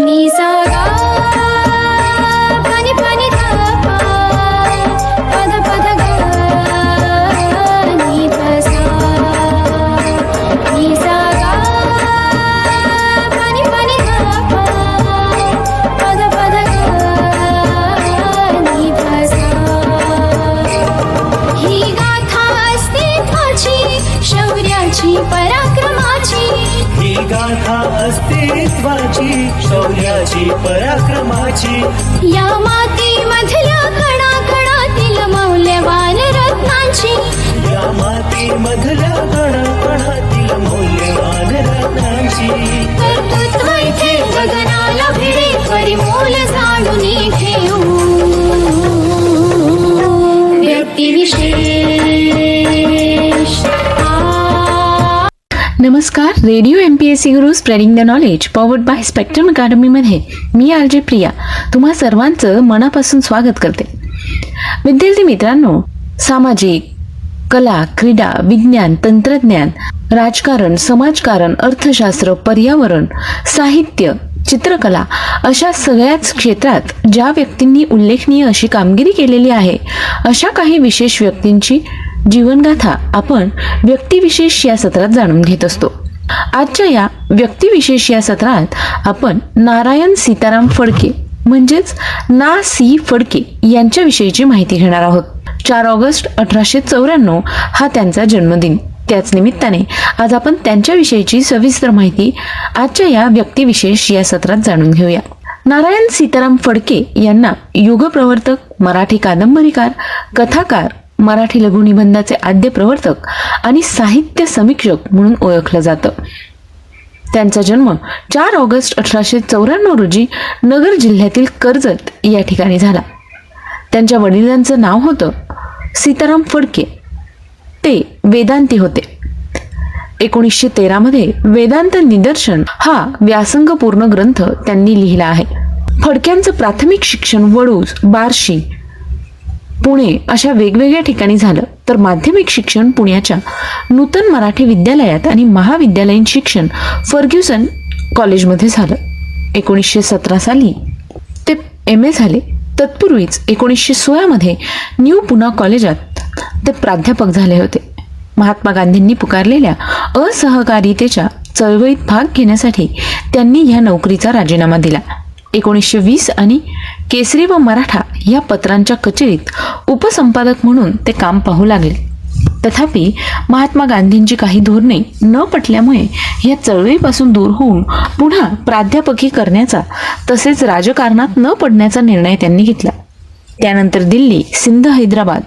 नि सा गा पनि पनि धा पा पद पद गा नि ध सा नि सा गा पनि पनि धा पा पद पद गा नि ध सा ही गाथा अस्तित्वाची शौर्याची पराक्रमाची ही गाथा अस्तित्वाची शौर्याची पराक्रमाची या मातीमधल्या कणाकणातील मौल्यवान रत्नांची या मातीमधल्या कणाकणातील मौल्यवान रत्नांची कर्तृत्व इथे गगनाला भिडे परिमोल जाणून घेऊ व्यक्तिविशेष नमस्कार. Radio MPSC Guru spreading the knowledge powered by Spectrum अकॅडमीमध्ये मी RJ प्रिया तुम्हा सर्वांचं मनापासून स्वागत करते. विद्यार्थी मित्रांनो, सामाजिक, कला, क्रीडा, विज्ञान, तंत्रज्ञान, राजकारण, समाजकारण, अर्थशास्त्र, पर्यावरण, साहित्य, चित्रकला अशा सगळ्याच क्षेत्रात ज्या व्यक्तींनी उल्लेखनीय अशी कामगिरी केलेली आहे अशा काही विशेष व्यक्तींची जीवनगाथा आपण व्यक्तिविशेष या सत्रात जाणून घेत असतो. आजच्या या व्यक्तिविशेष या सत्रात आपण नारायण सीताराम फडके म्हणजेच ना. सी. फडके यांच्याविषयीची माहिती घेणार आहोत. 4 ऑगस्ट 1894 हा त्यांचा जन्मदिन. त्याच निमित्ताने आज आपण त्यांच्याविषयीची सविस्तर माहिती आजच्या या व्यक्तिविशेष या सत्रात जाणून घेऊया. नारायण सीताराम फडके यांना युगप्रवर्तक, मराठी कादंबरीकार, कथाकार, मराठी लघुनिबंधाचे आद्य प्रवर्तक आणि साहित्य समीक्षक म्हणून ओळखलं जातं. त्यांचा जन्म 4 ऑगस्ट 1894 रोजी नगर जिल्ह्यातील कर्जत या ठिकाणी झाला. त्यांच्या वडिलांचं नाव होतं सीताराम फडके. ते वेदांती होते. 1913 मध्ये वेदांत निदर्शन हा व्यासंगपूर्ण ग्रंथ त्यांनी लिहिला आहे. फडक्यांचं प्राथमिक शिक्षण वडूज, बार्शी, पुणे अशा वेगवेगळ्या ठिकाणी झालं, तर माध्यमिक शिक्षण पुण्याच्या नूतन मराठी विद्यालयात आणि महाविद्यालयीन शिक्षण फर्ग्युसन कॉलेजमध्ये झालं. 1917 साली ते MA झाले. तत्पूर्वीच 1916 मध्ये न्यू पुणा कॉलेजात ते प्राध्यापक झाले होते. महात्मा गांधींनी पुकारलेल्या असहकारितेच्या चळवळीत भाग घेण्यासाठी त्यांनी ह्या नोकरीचा राजीनामा दिला. 1920 आणि केसरी व मराठा या पत्रांच्या कचेरीत उपसंपादक म्हणून ते काम पाहू लागले. तथापि महात्मा गांधींची काही धोरणे न पटल्यामुळे या चळवळीपासून दूर होऊन पुन्हा प्राध्यापकी करण्याचा तसेच राजकारणात न पडण्याचा निर्णय त्यांनी घेतला. त्यानंतर दिल्ली, सिंध, हैदराबाद,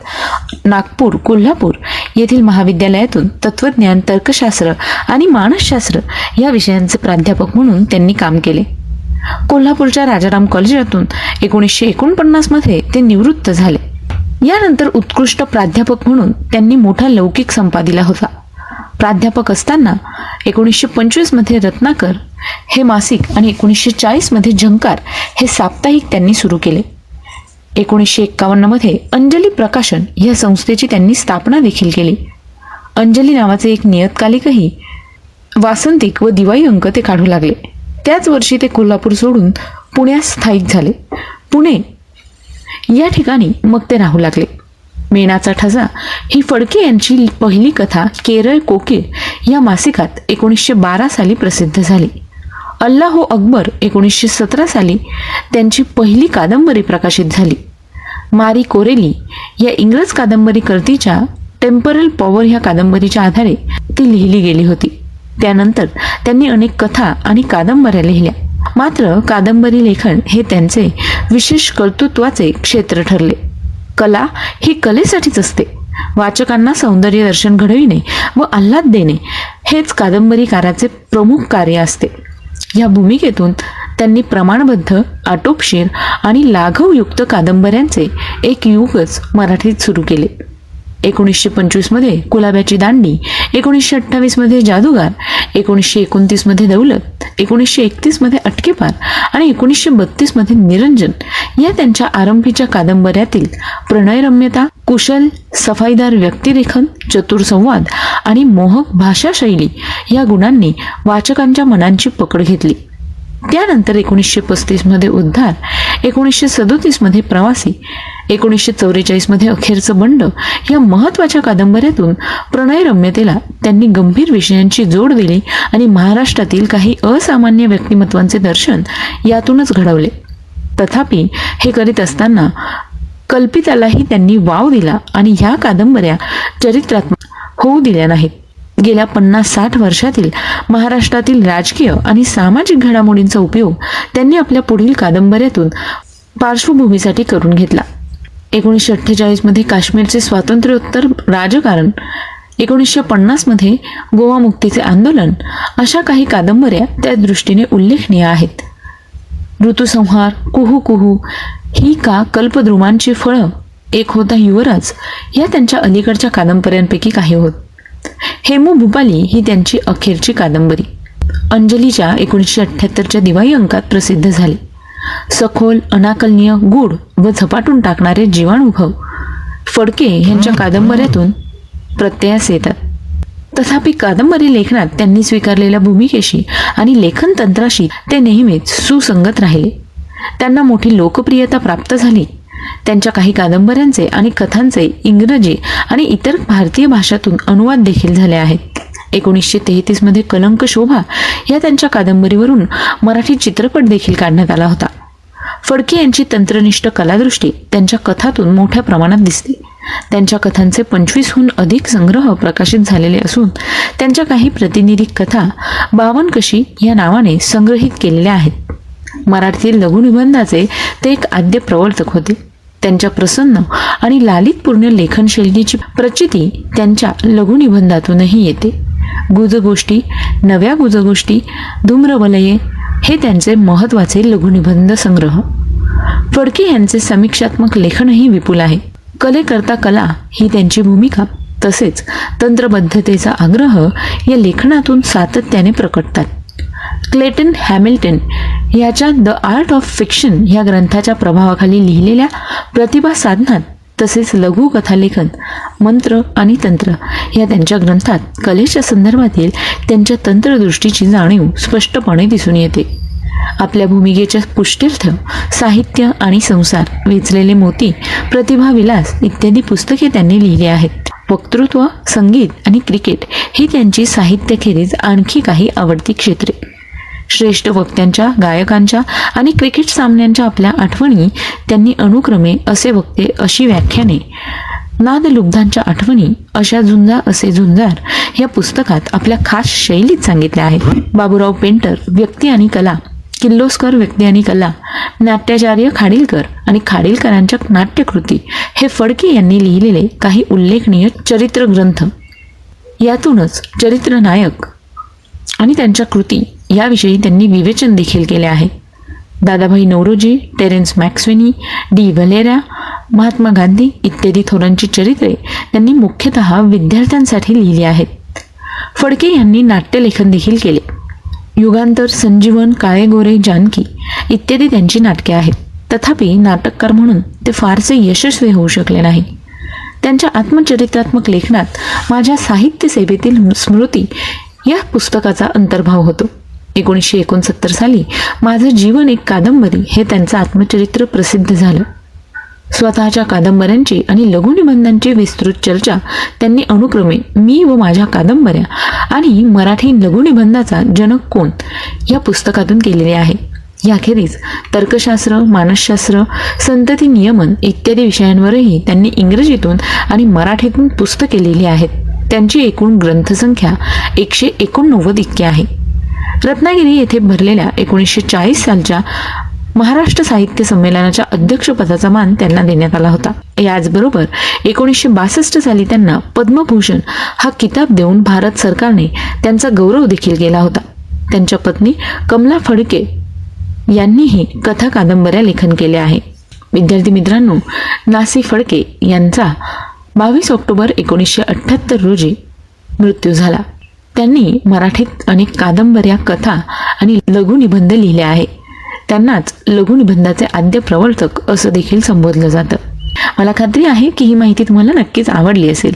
नागपूर, कोल्हापूर येथील महाविद्यालयातून तत्वज्ञान, तर्कशास्त्र आणि मानसशास्त्र या विषयांचे प्राध्यापक म्हणून त्यांनी काम केले. कोल्हापूरच्या राजाराम कॉलेजातून 1949 मध्ये ते निवृत्त झाले. यानंतर उत्कृष्ट प्राध्यापक म्हणून त्यांनी मोठा लौकिक संपा दिला होता. प्राध्यापक असताना 1925 मध्ये रत्नाकर हे मासिक आणि 1940 मध्ये झंकार हे साप्ताहिक त्यांनी सुरू केले. 1951 मध्ये अंजली प्रकाशन या संस्थेची त्यांनी स्थापना देखील केली. अंजली नावाचे एक नियतकालिकही वासंतिक व दिवाळी अंक ते काढू लागले. त्याच वर्षी ते कोल्हापूर सोडून पुण्यात स्थायिक झाले. पुणे या ठिकाणी मग ते राहू लागले. मेणाचा ठसा ही फडके यांची पहिली कथा केरळ कोकिळ या मासिकात 1912 साली प्रसिद्ध झाली. अल्लाहो अकबर 1917 साली त्यांची पहिली कादंबरी प्रकाशित झाली. मारी कोरेली या इंग्रज कादंबरीकर्तीच्या टेम्परल पॉवर ह्या कादंबरीच्या आधारे ती लिहिली गेली होती. त्यानंतर त्यांनी अनेक कथा आणि कादंबऱ्या लिहिल्या. मात्र कादंबरी लेखन हे त्यांचे विशेष कर्तृत्वाचे क्षेत्र ठरले. कला ही कलेसाठीच असते. वाचकांना सौंदर्य दर्शन घडविणे व आल्हाद देणे हेच कादंबरीकाराचे प्रमुख कार्य असते. या भूमिकेतून त्यांनी प्रमाणबद्ध, आटोपशीर आणि लाघवयुक्त कादंबऱ्यांचे एक युगच मराठीत सुरू केले. 1925 मध्ये कुलाब्याची दांडी, 1928 मध्ये जादूगार, 1929 मध्ये दौलत, 1931 मध्ये अटकेपार आणि 1932 मध्ये निरंजन या त्यांच्या आरंभीच्या कादंबऱ्यातील प्रणयरम्यता, कुशल सफाईदार व्यक्तिरेखन, चतुर संवाद आणि मोहक भाषाशैली या गुणांनी वाचकांच्या मनांची पकड घेतली. त्यानंतर 1935 मध्ये उद्धार, 1937 मध्ये प्रवासी, 1944 मध्ये अखेरचं बंड या महत्वाच्या कादंबऱ्यातून प्रणयरम्यतेला त्यांनी गंभीर विषयांची जोड दिली आणि महाराष्ट्रातील काही असामान्य व्यक्तिमत्वांचे दर्शन यातूनच घडवले. तथापि हे करीत असताना कल्पितालाही त्यांनी वाव दिला आणि ह्या कादंबऱ्या चरित्रात्मक होऊ दिल्या नाहीत. गेल्या 50-60 वर्षातील महाराष्ट्रातील राजकीय आणि सामाजिक घडामोडींचा उपयोग त्यांनी आपल्या पुढील कादंबऱ्यातून पार्श्वभूमीसाठी करून घेतला. 1948 मध्ये काश्मीरचे स्वातंत्र्योत्तर राजकारण, 1950 मध्ये गोवा मुक्तीचे आंदोलन अशा काही कादंबऱ्या त्या दृष्टीने उल्लेखनीय आहेत. ऋतुसंहार, कुहू कुहू, ही का कल्पद्रुमांची फळं, एक होता युवराज या त्यांच्या अलीकडच्या कादंबऱ्यांपैकी काही होत. हेमू भूपाली ही त्यांची अखेरची कादंबरी अंजलीच्या 1978च्या दिवाळी अंकात प्रसिद्ध झाली. सखोल, अनाकलनीय, गूढ व झपाटून टाकणारे जीवानुभव फडके यांच्या कादंबऱ्यातून प्रत्ययास येतात. तथापि कादंबरी लेखनात त्यांनी स्वीकारलेल्या भूमिकेशी आणि लेखन तंत्राशी ते नेहमीच सुसंगत राहिले. त्यांना मोठी लोकप्रियता प्राप्त झाली. त्यांच्या काही कादंबऱ्यांचे आणि कथांचे इंग्रजी आणि इतर भारतीय भाषातून अनुवाद देखील झाले आहेत. 1933 मध्ये कलंक शोभा या त्यांच्या कादंबरीवरून मराठी चित्रपट देखील काढण्यात आला होता. फडके यांची तंत्रनिष्ठ कलादृष्टी त्यांच्या कथातून मोठ्या प्रमाणात दिसते. त्यांच्या कथांचे 25हून अधिक संग्रह प्रकाशित झालेले असून त्यांच्या काही प्रातिनिधिक कथा 52 कशी या नावाने संग्रहित केलेल्या आहेत. मराठीतील लघुनिबंधाचे ते एक आद्य प्रवर्तक होते. त्यांच्या प्रसन्न आणि लालितपूर्ण लेखनशैलीची प्रचिती त्यांच्या लघुनिबंधातूनही येते. गुजगोष्टी, नव्या गुजगोष्टी, धूम्रवलये हे त्यांचे महत्त्वाचे लघुनिबंध संग्रह. फडके यांचे समीक्षात्मक लेखनही विपुल आहे. कलेकरता कला ही त्यांची भूमिका तसेच तंत्रबद्धतेचा आग्रह या लेखनातून सातत्याने प्रकटतात. क्लेटन हॅमिल्टन याच्या द आर्ट ऑफ फिक्शन या ग्रंथाच्या प्रभावाखाली लिहिलेल्या प्रतिभा साधनात तसेच लघुकथालेखन, मंत्र आणि तंत्र या त्यांच्या ग्रंथात कलेच्या संदर्भातील त्यांच्या तंत्रदृष्टीची जाणीव स्पष्टपणे दिसून येते. आपल्या भूमिकेच्या पुष्ट्यर्थ, साहित्य आणि संसार, वेचलेले मोती, प्रतिभा विलास इत्यादी पुस्तके त्यांनी लिहिली आहेत. वक्तृत्व, संगीत आणि क्रिकेट ही त्यांची साहित्याखेरीज आणखी काही आवडती क्षेत्रे. श्रेष्ठ वक्त्यांच्या, गायकांच्या आणि क्रिकेट सामन्यांच्या आपल्या आठवणी त्यांनी अनुक्रमे असे वक्ते, अशी व्याख्याने, नादलुब्धांच्या आठवणी, अशा झुंजा असे झुंजार या पुस्तकात आपल्या खास शैलीत सांगितल्या आहेत. बाबूराव पेंटर, व्यक्ती आणि कला, किर्लोस्कर, व्यक्ती आणि कला, नाट्याचार्य खाडीलकर आणि खाडीलकरांच्या नाट्यकृती हे फडके यांनी लिहिलेले काही उल्लेखनीय चरित्र ग्रंथ. यातूनच चरित्र नायक आणि त्यांच्या कृती याविषयी त्यांनी विवेचन देखील केले आहे. दादाभाई नौरोजी, टेरेन्स मॅक्सवेनी, डी व्हलेरा, महात्मा गांधी इत्यादी थोरांची चरित्रे त्यांनी मुख्यतः विद्यार्थ्यांसाठी लिहिली आहेत. फडके यांनी नाट्यलेखन देखील केले. युगांतर, संजीवन, काळे गोरे, जानकी इत्यादी त्यांची नाटके आहेत. तथापि नाटककार म्हणून ते फारसे यशस्वी होऊ शकले नाही. त्यांच्या आत्मचरित्रात्मक लेखनात माझ्या साहित्य सेवेतील स्मृती या पुस्तकाचा अंतर्भाव होतो. 1969 साली माझं जीवन एक कादंबरी हे त्यांचं आत्मचरित्र प्रसिद्ध झालं. स्वतःच्या कादंबऱ्यांची आणि लघुनिबंधांची विस्तृत चर्चा त्यांनी अनुक्रमे मी व माझ्या कादंबऱ्या आणि मराठी लघुनिबंधाचा जनक कोण या पुस्तकातून केलेली आहे. याखेरीज तर्कशास्त्र, मानसशास्त्र, संतती नियमन इत्यादी विषयांवरही त्यांनी इंग्रजीतून आणि मराठीतून पुस्तके लिहिली आहेत. त्यांची एकूण ग्रंथसंख्या 189 इतकी आहे. रत्नागिरी येथे भरलेल्या 1940 सालच्या महाराष्ट्र साहित्य संमेलनाच्या अध्यक्षपदाचा मान त्यांना देण्यात आला होता. याचबरोबर 1962 साली त्यांना पद्मभूषण हा किताब देऊन भारत सरकारने त्यांचा गौरव देखील केला होता. त्यांच्या पत्नी कमला फडके यांनीही कथा कादंबऱ्या लेखन केले आहे. विद्यार्थी मित्रांनो, नासी फडके यांचा 22 ऑक्टोबर 1978 रोजी मृत्यू झाला. त्यांनी मराठीत अनेक कादंबऱ्या, कथा आणि लघुनिबंध लिहिले आहे. त्यांनाच लघुनिबंधाचे आद्य प्रवर्तक असं देखील संबोधलं जातं. मला खात्री आहे की ही माहिती तुम्हाला नक्कीच आवडली असेल.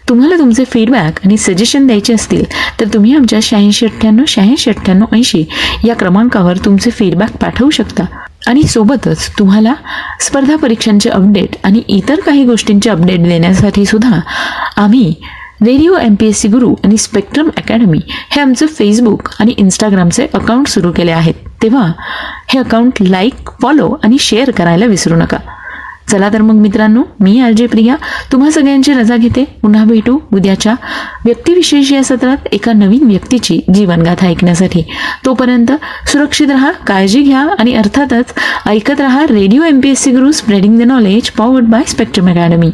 तुम्हाला तुमचे फीडबॅक आणि सजेशन द्यायचे असतील तर तुम्ही आमच्या 8698 या क्रमांकावर तुमचे फीडबॅक पाठवू शकता. आणि सोबतच तुम्हाला स्पर्धा परीक्षांचे अपडेट आणि इतर काही गोष्टींचे अपडेट देण्यासाठी सुद्धा आम्ही रेडिओ MPSC गुरु आणि स्पेक्ट्रम अकॅडमी हे आमचं फेसबुक आणि इंस्टाग्रामचे अकाउंट सुरू केले आहेत. तेव्हा हे अकाउंट लाईक, फॉलो आणि शेअर करायला विसरू नका. चला तर मग मित्रांनो, मी RJ प्रिया तुम्हा सगळ्यांची रजा घेते. पुन्हा भेटू उद्याच्या व्यक्तिविशेष या सत्रात एका नवीन व्यक्तीची जीवनगाथा ऐकण्यासाठी. तोपर्यंत सुरक्षित राहा, काळजी घ्या आणि अर्थातच ऐकत राहा radio MPSC Guru spreading the knowledge powered by spectrum academy.